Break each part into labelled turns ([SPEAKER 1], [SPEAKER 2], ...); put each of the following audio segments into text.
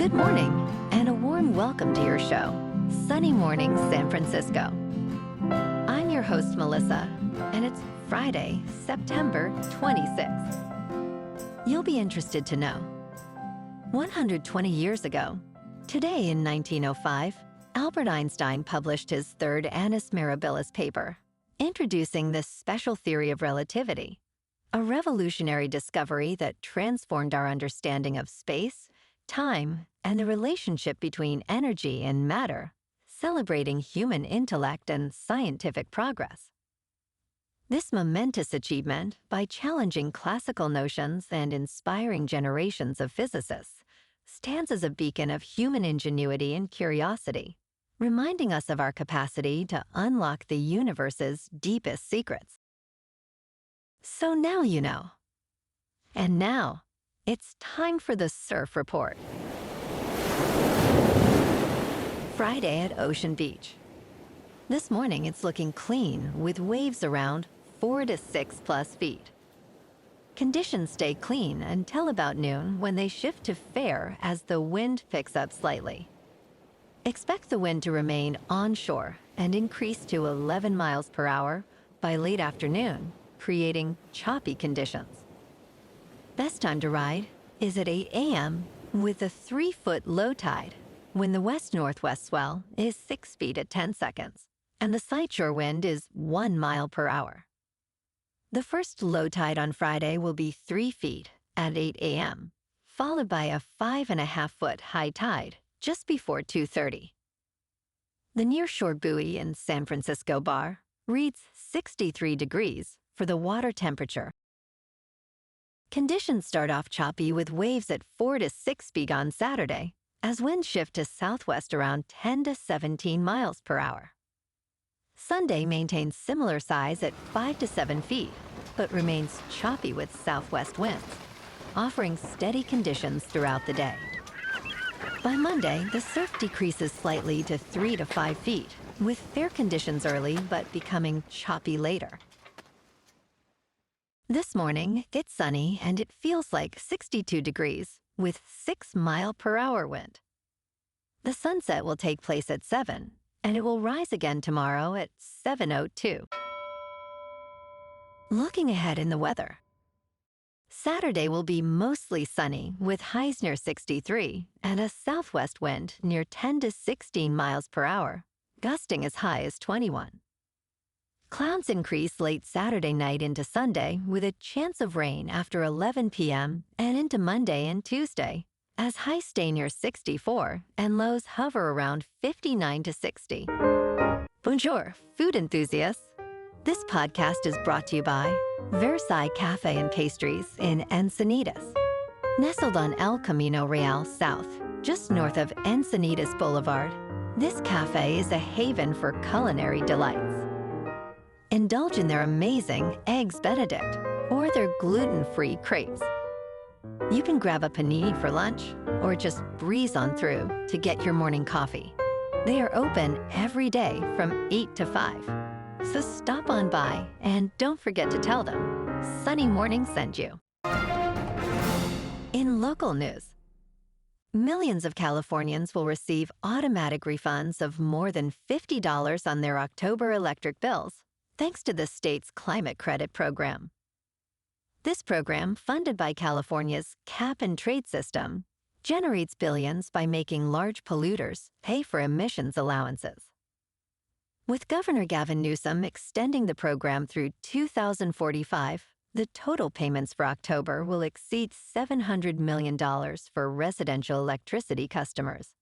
[SPEAKER 1] Good morning, and a warm welcome to your show, Sunny Morning San Francisco. I'm your host, Melissa, and it's Friday, September 26th. You'll be interested to know, 120 years ago, today in 1905, Albert Einstein published his third Annus Mirabilis paper, introducing the special theory of relativity, a revolutionary discovery that transformed our understanding of space, time, and the relationship between energy and matter, celebrating human intellect and scientific progress. This momentous achievement, by challenging classical notions and inspiring generations of physicists, stands as a beacon of human ingenuity and curiosity, reminding us of our capacity to unlock the universe's deepest secrets. So now you know. And now, it's time for the Surf Report. Friday at Ocean Beach. This morning it's looking clean with waves around 4 to 6 plus feet. Conditions stay clean until about noon when they shift to fair as the wind picks up slightly. Expect the wind to remain onshore and increase to 11 miles per hour by late afternoon, creating choppy conditions. Best time to ride is at 8 a.m. with a 3-foot low tide when the west-northwest swell is 6 feet at 10 seconds and the sideshore wind is 1 mile per hour. The first low tide on Friday will be 3 feet at 8 a.m., followed by a 5.5-foot high tide just before 2:30. The nearshore buoy in San Francisco Bar reads 63 degrees for the water temperature. Conditions start off choppy with waves at 4 to 6 feet on Saturday, as winds shift to southwest around 10 to 17 miles per hour. Sunday maintains similar size at 5 to 7 feet, but remains choppy with southwest winds, offering steady conditions throughout the day. By Monday, the surf decreases slightly to 3 to 5 feet, with fair conditions early but becoming choppy later. This morning, it's sunny and it feels like 62 degrees with 6-mile-per-hour wind. The sunset will take place at 7, and it will rise again tomorrow at 7:02. Looking ahead in the weather. Saturday will be mostly sunny with highs near 63 and a southwest wind near 10 to 16 miles per hour, gusting as high as 21. Clouds increase late Saturday night into Sunday with a chance of rain after 11 p.m. and into Monday and Tuesday, as highs stay near 64 and lows hover around 59 to 60. Bonjour, food enthusiasts. This podcast is brought to you by Versailles Cafe and Pastries in Encinitas. Nestled on El Camino Real South, just north of Encinitas Boulevard, this cafe is a haven for culinary delights. Indulge in their amazing Eggs Benedict or their gluten-free crepes. You can grab a panini for lunch or just breeze on through to get your morning coffee. They are open every day from 8 to 5. So stop on by and don't forget to tell them Sunny Morning sent you. In local news, millions of Californians will receive automatic refunds of more than $50 on their October electric bills, thanks to the state's climate credit program. This program, funded by California's cap-and-trade system, generates billions by making large polluters pay for emissions allowances. With Governor Gavin Newsom extending the program through 2045, the total payments for October will exceed $700 million for residential electricity customers.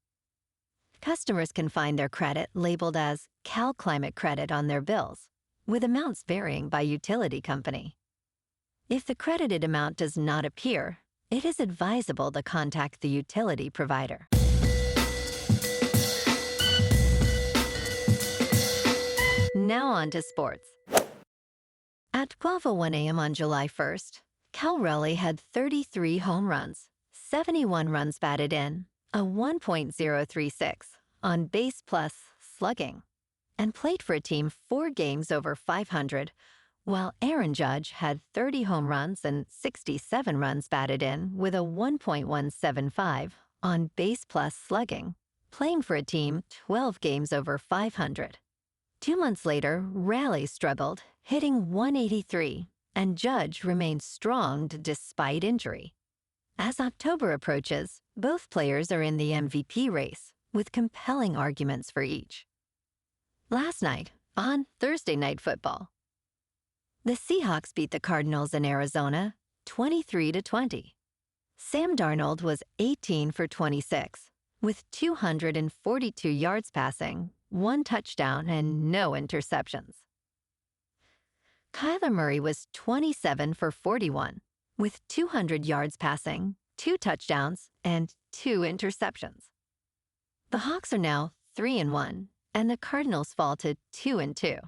[SPEAKER 1] Customers can find their credit labeled as Cal Climate Credit on their bills, with amounts varying by utility company. If the credited amount does not appear, it is advisable to contact the utility provider. Now on to sports. At 12:01 a.m. on July 1st, Cal Raleigh had 33 home runs, 71 runs batted in, a 1.036 on base plus slugging, and played for a team 4 games over 500, while Aaron Judge had 30 home runs and 67 runs batted in with a 1.175 on base plus slugging, playing for a team 12 games over 500. 2 months later, Raleigh struggled, hitting 183, and Judge remained strong despite injury. As October approaches, both players are in the MVP race, with compelling arguments for each. Last night, on Thursday Night Football, the Seahawks beat the Cardinals in Arizona 23-20. Sam Darnold was 18 for 26, with 242 yards passing, 1 touchdown, and no interceptions. Kyler Murray was 27 for 41, with 200 yards passing, 2 touchdowns, and 2 interceptions. The Hawks are now 3-1, and the Cardinals fall to 2-2.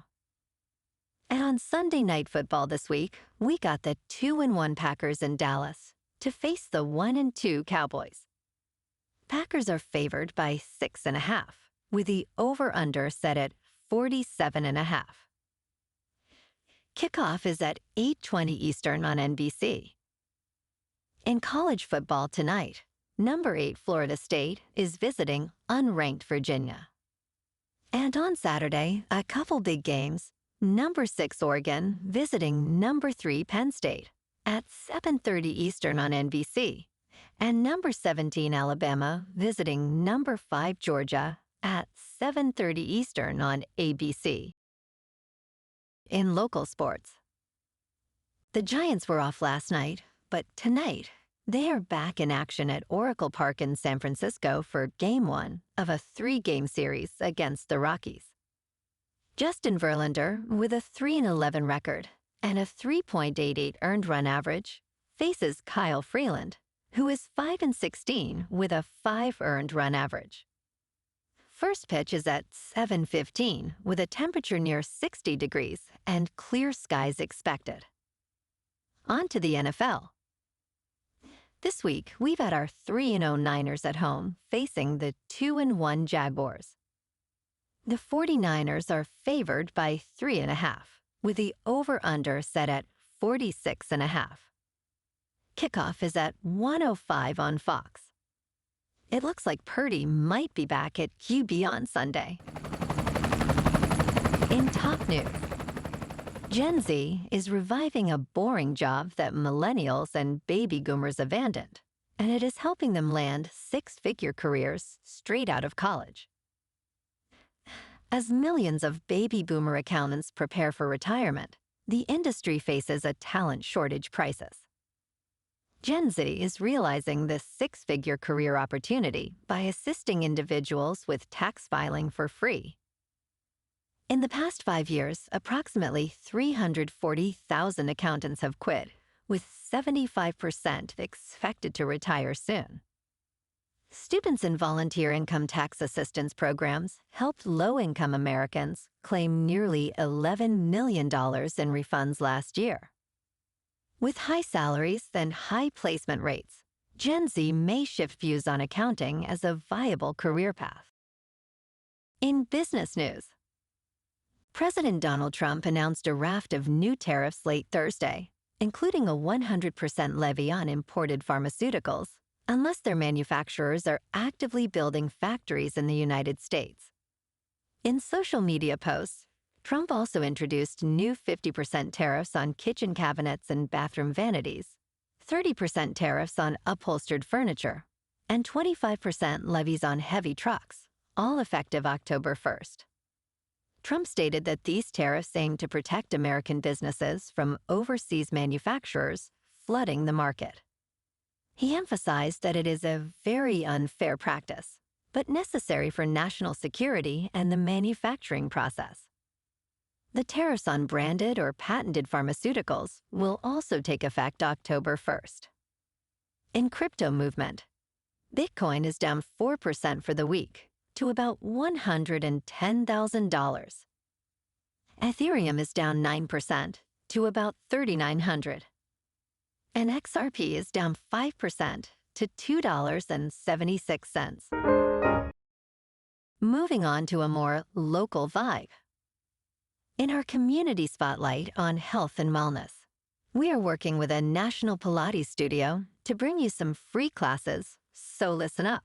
[SPEAKER 1] And on Sunday Night Football this week, we got the 2-1 Packers in Dallas to face the 1-2 Cowboys. Packers are favored by 6.5, with the over-under set at 47.5. Kickoff is at 8:20 Eastern on NBC. In college football tonight, number 8 Florida State is visiting unranked Virginia. And on Saturday, a couple big games. Number 6 Oregon visiting number 3 Penn State at 7:30 Eastern on NBC, and number 17 Alabama visiting number 5 Georgia at 7:30 Eastern on ABC. In local sports, the Giants were off last night, but tonight they are back in action at Oracle Park in San Francisco for Game 1 of a 3-game series against the Rockies. Justin Verlander, with a 3-11 record and a 3.88 earned run average, faces Kyle Freeland, who is 5-16 with a 5 earned run average. First pitch is at 7:15 with a temperature near 60 degrees and clear skies expected. On to the NFL. This week, we've had our 3-0 Niners at home facing the 2-1 Jaguars. The 49ers are favored by 3.5, with the over-under set at 46.5. Kickoff is at 1:05 on Fox. It looks like Purdy might be back at QB on Sunday. In top news, Gen Z is reviving a boring job that millennials and baby boomers abandoned, and it is helping them land 6-figure careers straight out of college. As millions of baby boomer accountants prepare for retirement, the industry faces a talent shortage crisis. Gen Z is realizing this 6-figure career opportunity by assisting individuals with tax filing for free. In the past 5 years, approximately 340,000 accountants have quit, with 75% expected to retire soon. Students in volunteer income tax assistance programs helped low-income Americans claim nearly $11 million in refunds last year. With high salaries and high placement rates, Gen Z may shift views on accounting as a viable career path. In business news, President Donald Trump announced a raft of new tariffs late Thursday, including a 100% levy on imported pharmaceuticals, unless their manufacturers are actively building factories in the United States. In social media posts, Trump also introduced new 50% tariffs on kitchen cabinets and bathroom vanities, 30% tariffs on upholstered furniture, and 25% levies on heavy trucks, all effective October 1st. Trump stated that these tariffs aim to protect American businesses from overseas manufacturers flooding the market. He emphasized that it is a very unfair practice, but necessary for national security and the manufacturing process. The tariffs on branded or patented pharmaceuticals will also take effect October 1st. In crypto movement, Bitcoin is down 4% for the week to about $110,000. Ethereum is down 9% to about $3,900. And XRP is down 5% to $2.76. Moving on to a more local vibe. In our community spotlight on health and wellness, we are working with a national Pilates studio to bring you some free classes, So listen up.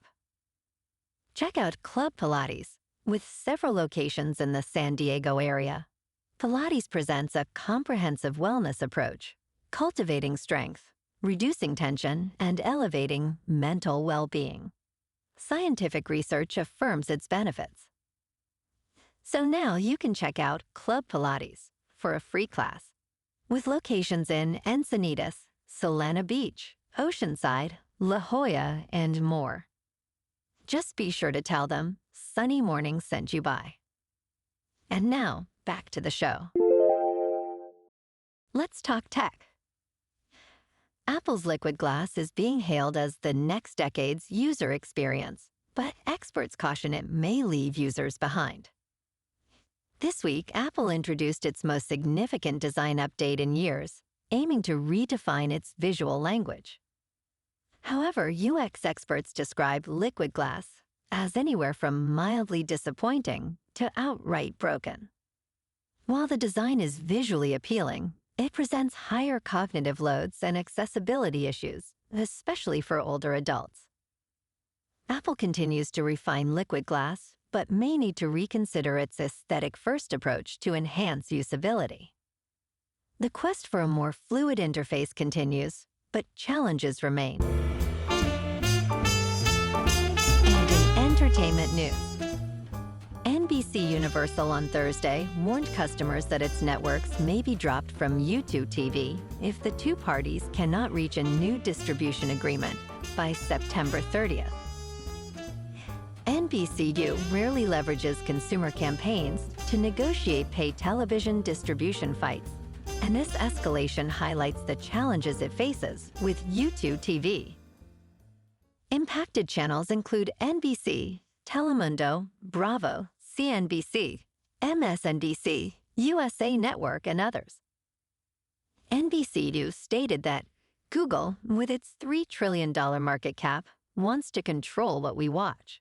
[SPEAKER 1] Check out Club Pilates. With several locations in the San Diego area, Pilates presents a comprehensive wellness approach, cultivating strength, reducing tension, and elevating mental well-being. Scientific research affirms its benefits. So now you can check out Club Pilates for a free class. With locations in Encinitas, Solana Beach, Oceanside, La Jolla, and more. Just be sure to tell them Sunny Morning sent you by. And now, back to the show. Let's talk tech. Apple's liquid glass is being hailed as the next decade's user experience, but experts caution it may leave users behind. This week, Apple introduced its most significant design update in years, aiming to redefine its visual language. However, UX experts describe liquid glass as anywhere from mildly disappointing to outright broken. While the design is visually appealing, it presents higher cognitive loads and accessibility issues, especially for older adults. Apple continues to refine liquid glass, but may need to reconsider its aesthetic-first approach to enhance usability. The quest for a more fluid interface continues, but challenges remain. And in entertainment news, NBC Universal on Thursday warned customers that its networks may be dropped from YouTube TV if the two parties cannot reach a new distribution agreement by September 30th. NBCU rarely leverages consumer campaigns to negotiate pay television distribution fights, and this escalation highlights the challenges it faces with YouTube TV. Impacted channels include NBC, Telemundo, Bravo, CNBC, MSNBC, USA Network, and others. NBC News stated that Google, with its $3 trillion market cap, wants to control what we watch.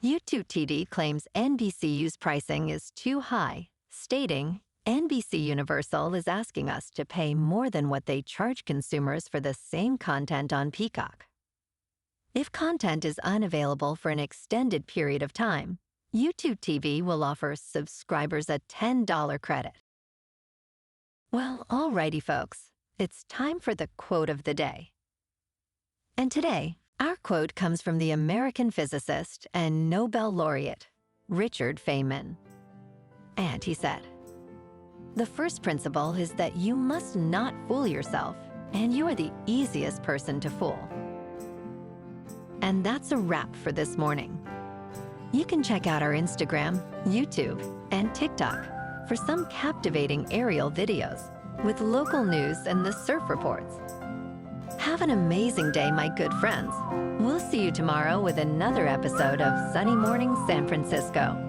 [SPEAKER 1] YouTube TV claims NBCU's pricing is too high, stating, NBC Universal is asking us to pay more than what they charge consumers for the same content on Peacock. If content is unavailable for an extended period of time, YouTube TV will offer subscribers a $10 credit. Well, alrighty folks, it's time for the quote of the day. And today, our quote comes from the American physicist and Nobel laureate, Richard Feynman. And he said, "The first principle is that you must not fool yourself, and you are the easiest person to fool." And that's a wrap for this morning. You can check out our Instagram, YouTube, and TikTok for some captivating aerial videos with local news and the surf reports. Have an amazing day, my good friends. We'll see you tomorrow with another episode of Sunny Morning San Francisco.